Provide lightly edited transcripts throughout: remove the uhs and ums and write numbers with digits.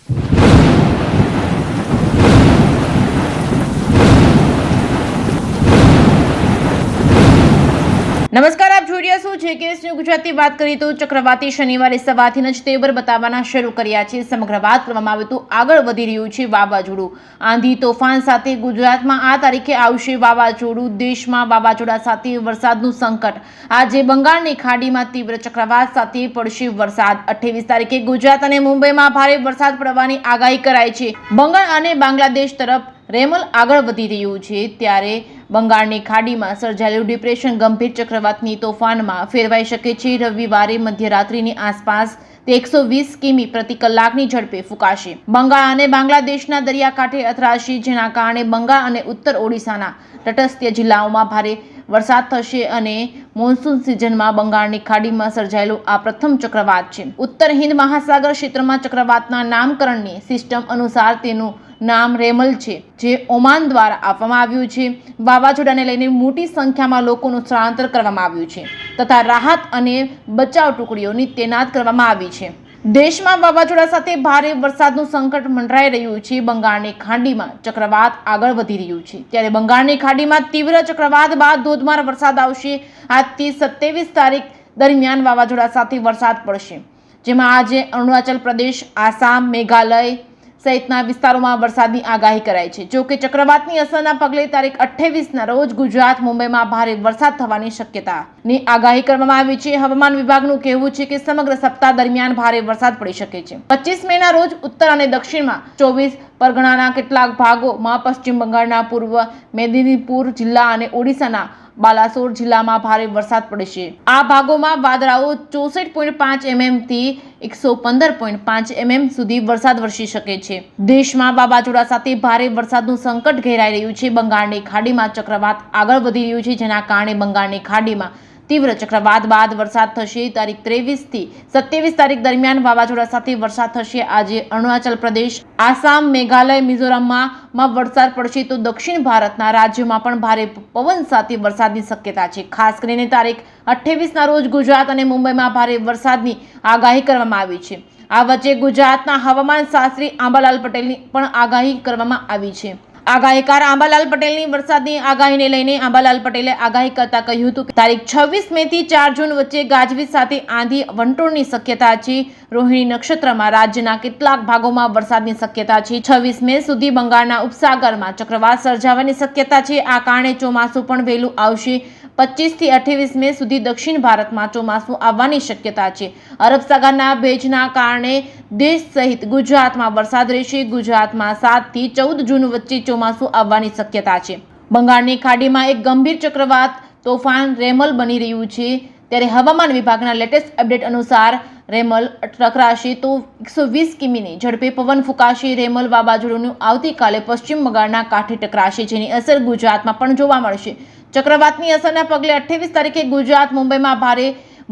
નમસ્કાર, આપ જોઈ રહ્યા છો જેકેએસ ન્યૂઝ ગુજરાતી। વાત કરીએ તો ચક્રવાતી શનિવારે સવારથી જ તેવર બતાવવાના શરૂ કર્યા છે। સમગ્ર વાત કરવામાં આવે તો આગળ વધી રહ્યું છે વાવાઝોડું। આંધી તોફાન સાથે ગુજરાતમાં આ તારીખે આવશે વાવાઝોડું। દેશમાં વાવાઝોડા સાથે વરસાદનું સંકટ। આજે બંગાળની ખાડીમાં તીવ્ર ચક્રવાત સાથે પડશે વરસાદ। 28 તારીખે ગુજરાત અને મુંબઈમાં ભારે વરસાદ પડવાની આગાહી કરાઈ છે। બંગાળ અને બાંગ્લાદેશ તરફ રેમલ આગળ વધી રહ્યું છે, ત્યારે બંગાળની ખાડીમાં સર્જાયેલું ડિપ્રેશન ગંભીર ચક્રવાતની તોફાનમાં ફેરવાઈ શકે છે। રવિવારે મધ્યરાત્રિની આસપાસ તે 120 કિમી પ્રતિ કલાકની ઝડપે ફૂંકાશે। બંગાળ અને બાંગ્લાદેશના દરિયાકાંઠે અથડાશે, જેના કારણે બંગાળ અને ઉત્તર ઓડિશાના તટસ્થ જિલ્લાઓમાં ભારે વરસાદ થશે અને મોન્સૂન સિઝનમાં બંગાળની ખાડીમાં સર્જાયેલું આ પ્રથમ ચક્રવાત છે। ઉત્તર હિન્દ મહાસાગર ક્ષેત્રમાં ચક્રવાતના નામકરણની સિસ્ટમ અનુસાર તેનું નામ રેમલ છે, જે ઓમાન દ્વારા આપવામાં આવ્યું છે। વાવાઝોડાને લઈને મોટી સંખ્યામાં લોકોનું સ્થળાંતર કરવામાં આવ્યું છે તથા રાહત અને બચાવ ટુકડીઓની તૈનાત કરવામાં આવી છે। દેશમાં વાવાઝોડા સાથે ભારે વરસાદનું સંકટ મંડરાઈ રહ્યું છે। બંગાળની ખાડીમાં ચક્રવાત આગળ વધી રહ્યું છે, ત્યારે બંગાળની ખાડીમાં તીવ્ર ચક્રવાત બાદ ધોધમાર વરસાદ આવશે। આજથી 27 તારીખ દરમિયાન વાવાઝોડા સાથે વરસાદ પડશે, જેમાં આજે અરુણાચલ પ્રદેશ, આસામ, મેઘાલય સહિતના વિસ્તારોમાં વરસાદની આગાહી કરાઈ છે। જો કે ચક્રવાતની અસરના પગલે તારીખ 28ના રોજ ગુજરાત, મુંબઈમાં ભારે વરસાદ થવાની શક્યતાની આગાહી કરવામાં આવી છે। હવામાન વિભાગનું કહેવું છે કે સમગ્ર સપ્તાહ દરમિયાન ભારે વરસાદ પડી શકે છે। 25 મેના રોજ ઉત્તર અને દક્ષિણમાં 24 પરગણાના કેટલાક ભાગોમાં, પશ્ચિમ બંગાળના પૂર્વ મેદિનીપુર જિલ્લા અને ઓડિશાના બાલાસોર જિલ્લામાં ભારે વરસાદ પડશે। આ ભાગોમાં વાદળાઓ 64.5 mm થી 115.5 mm સુધી વરસાદ વરસી શકે છે। દેશમાં વાવાઝોડા સાથે ભારે વરસાદનું સંકટ ઘેરાઈ રહ્યું છે। બંગાળની ખાડીમાં ચક્રવાત આગળ વધી રહ્યું છે, જેના કારણે બંગાળની ખાડીમાં તીવ્ર ચક્રવાત બાદ વરસાદ થશે। તારીખ 23 થી 27 તારીખ દરમિયાન વાવાઝોડા સાથે વરસાદ થશે। આજે અરુણાચલ પ્રદેશ, આસામ, મેઘાલય, મિઝોરમમાં વરસાદ પડશે, તો દક્ષિણ ભારતના રાજ્યોમાં પણ ભારે પવન સાથે વરસાદની શક્યતા છે। ખાસ કરીને તારીખ 28ના રોજ ગુજરાત અને મુંબઈમાં ભારે વરસાદની આગાહી કરવામાં આવી છે। આ વચ્ચે ગુજરાતના હવામાન શાસ્ત્રી આંબાલાલ પટેલની પણ આગાહી કરવામાં આવી છે। આગાહીકાર આંબાલાલ પટેલની વરસાદની આગાહીને લઈને આંબાલાલ પટેલે આગાહી કરતા કહ્યું હતું કે તારીખ 26 મે થી 4 જૂન વચ્ચે ગાજવીજ સાથે આંધી વંટોળની શક્યતા છે। રોહિણી નક્ષત્રમાં રાજ્યના કેટલાક ભાગોમાં વરસાદની શક્યતા છે। 26 મે સુધી બંગાળના ઉપસાગરમાં ચક્રવાત સર્જાવાની શક્યતા છે। આ કારણે ચોમાસું પણ વહેલું આવશે। 25 થી 28 મે સુધી દક્ષિણ ભારતમાં ચોમાસું આવવાની શક્યતા છે। અરબ સાગરના ભેજના કારણે દેશ સહિત ગુજરાતમાં વરસાદ રહેશે। ગુજરાતમાં 7 થી 14 જૂન વચ્ચે ચોમાસું આવવાની શક્યતા છે। બંગાળની ખાડીમાં એક ગંભીર ચક્રવાત તોફાન રેમલ બની રહ્યું છે, ત્યારે હવામાન વિભાગના લેટેસ્ટ અપડેટ અનુસાર રેમલ ટકરાશે તો 120 કિમીની ઝડપે પવન ફૂંકાશે। રેમલ વાવાઝોડું આવતીકાલે પશ્ચિમ બંગાળના કાંઠે ટકરાશે, જેની અસર ગુજરાતમાં પણ જોવા મળશે। ચક્રવાતની અસરના પગલે 28 તારીખે ગુજરાત, મુંબઈમાં ભારે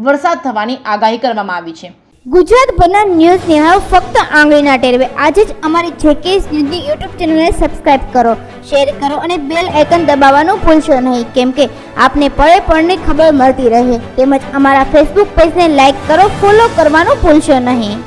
વરસાદ થવાની આગાહી કરવામાં આવી છે। ગુજરાતભરના ન્યૂઝ નિહાળો ફક્ત આંગળીના ટેરવે। આજે જ અમારી જેકેએસ ન્યૂઝની યુટ્યુબ ચેનલને સબસ્ક્રાઇબ કરો, શેર કરો અને બેલ આઇકન દબાવવાનું ભૂલશો નહીં, કેમ કે આપને પળે પળની ખબર મળતી રહે। તેમજ અમારા ફેસબુક પેજને લાઇક કરો, ફોલો કરવાનું ભૂલશો નહીં।